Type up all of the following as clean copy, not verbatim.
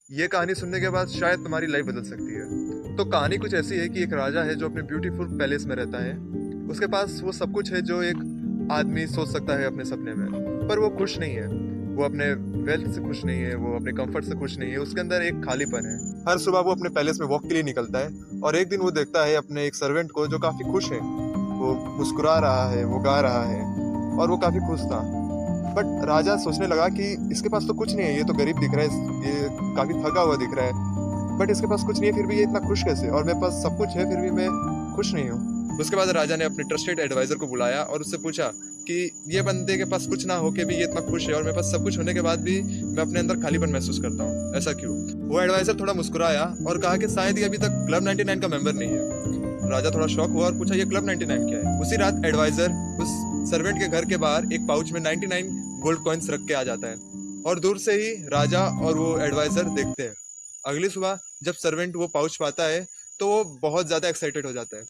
ये कहानी सुनने के बाद शायद तुम्हारी लाइफ बदल सकती है। तो कहानी कुछ ऐसी है कि एक राजा है जो अपने ब्यूटीफुल पैलेस में रहता है। उसके पास वो सब कुछ है जो एक आदमी सोच सकता है अपने सपने में, पर वो खुश नहीं है। वो अपने वेल्थ से खुश नहीं है, वो अपने कंफर्ट से खुश नहीं है। उसके अंदर एक खालीपन है। हर सुबह वो अपने पैलेस में वॉक के लिए निकलता है और एक दिन वो देखता है अपने एक सर्वेंट को जो काफी खुश है। वो मुस्कुरा रहा है, वो गा रहा है और वो काफी खुश था। बट राजा सोचने लगा कि इसके पास तो कुछ नहीं है, ये तो गरीब दिख रहा है, ये काफी थका हुआ दिख रहा है। बट इसके पास कुछ नहीं है, फिर भी ये इतना खुश कैसे? और मेरे पास सब कुछ है, फिर भी मैं खुश नहीं हूँ। उसके बाद राजा ने अपने ट्रस्टेड एडवाइजर को बुलाया और उससे पूछा कि ये बंदे के पास कुछ ना होके भी ये इतना खुश है और मेरे पास सब कुछ होने के बाद भी मैं अपने अंदर खालीपन महसूस करता हूँ, ऐसा क्यों? वो एडवाइजर थोड़ा मुस्कुराया और कहा कि शायद ये अभी तक क्लब 99 का मेंबर नहीं है। राजा थोड़ा शॉक हुआ और पूछा, ये क्लब 99 क्या है? उसी रात एडवाइजर उस सर्वेंट के घर के बाहर एक पाउच में 99 गोल्ड कॉइन्स रख के आ जाता है और दूर से ही राजा और वो एडवाइजर देखते हैं। अगली सुबह जब सर्वेंट वो पाउच पाता है तो वो बहुत ज्यादा एक्साइटेड हो जाता है।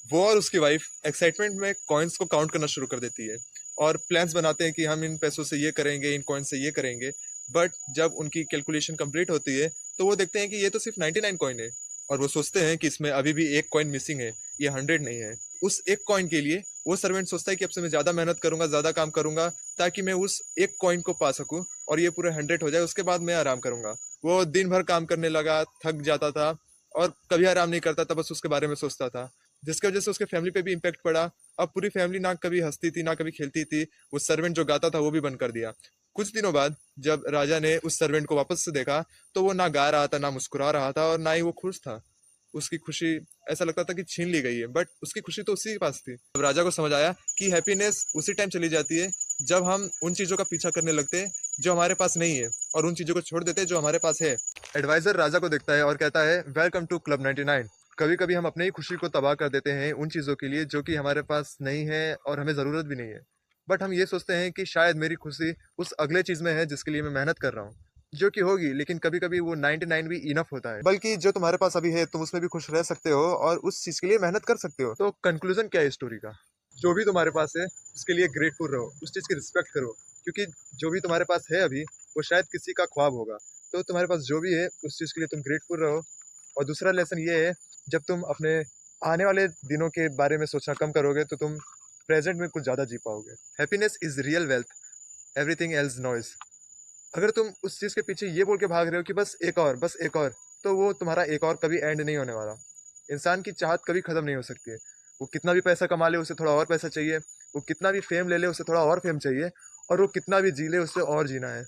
वो और उसकी वाइफ एक्साइटमेंट में कॉइन्स को काउंट करना शुरू कर देती है और प्लान्स बनाते हैं कि हम इन पैसों से ये करेंगे, इन कॉइन से ये करेंगे। बट जब उनकी कैलकुलेशन कंप्लीट होती है तो वो देखते हैं कि ये तो सिर्फ 99 कॉइन है और वो सोचते हैं कि इसमें अभी भी एक कॉइन मिसिंग है, ये 100 नहीं है। उस एक कॉइन के लिए वो सर्वेंट सोचता है कि अब से मैं ज्यादा मेहनत करूंगा, ज्यादा काम करूंगा ताकि मैं उस एक कॉइन को पा सकूं और ये पूरे 100 हो जाए, उसके बाद मैं आराम करूंगा। वो दिन भर काम करने लगा, थक जाता था और कभी आराम नहीं करता था, बस उसके बारे में सोचता था, जिसकी वजह से उसके फैमिली पे भी इम्पेक्ट पड़ा। अब पूरी फैमिली ना कभी हंसती थी ना कभी खेलती थी। वो सर्वेंट जो गाता था वो भी बंद कर दिया। कुछ दिनों बाद जब राजा ने उस सर्वेंट को वापस से देखा तो वो ना गा रहा था, ना मुस्कुरा रहा था और ना ही वो खुश था। उसकी खुशी ऐसा लगता था कि छीन ली गई है, बट उसकी खुशी तो उसी के पास थी। अब राजा को समझ आया कि हैप्पीनेस उसी टाइम चली जाती है जब हम उन चीजों का पीछा करने लगते हैं जो हमारे पास नहीं है और उन चीजों को छोड़ देते हैं जो हमारे पास है। एडवाइजर राजा को देखता है और कहता है, वेलकम टू क्लब 99। कभी कभी हम अपनी ही खुशी को तबाह कर देते हैं उन चीजों के लिए जो कि हमारे पास नहीं है और हमें जरूरत भी नहीं है। बट हम ये सोचते हैं कि शायद मेरी खुशी उस अगले चीज में है जिसके लिए मैं मेहनत कर रहा हूँ, जो कि होगी, लेकिन कभी कभी वो 99 भी इनफ होता है। बल्कि जो तुम्हारे पास अभी है तुम उसमें भी खुश रह सकते हो और उस चीज के लिए मेहनत कर सकते हो। तो कंक्लूजन क्या है स्टोरी का? जो भी तुम्हारे पास है उसके लिए ग्रेटफुल रहो, उस चीज की रिस्पेक्ट करो, क्योंकि जो भी तुम्हारे पास है अभी वो शायद किसी का ख्वाब होगा। तो तुम्हारे पास जो भी है उस चीज के लिए तुम ग्रेटफुल रहो। और दूसरा लेसन ये है, जब तुम अपने आने वाले दिनों के बारे में सोचना कम करोगे तो तुम प्रेजेंट में कुछ ज्यादा जी पाओगे। Happiness is real wealth, everything else noise. अगर तुम उस चीज के पीछे ये बोल के भाग रहे हो कि बस एक और, बस एक और, तो वो तुम्हारा एक और कभी एंड नहीं होने वाला। इंसान की चाहत कभी खत्म नहीं हो सकती है। वो कितना भी पैसा कमा ले उसे थोड़ा और पैसा चाहिए, वो कितना भी फेम ले ले उसे थोड़ा और फेम चाहिए, और वो कितना भी जी ले उसे और जीना है।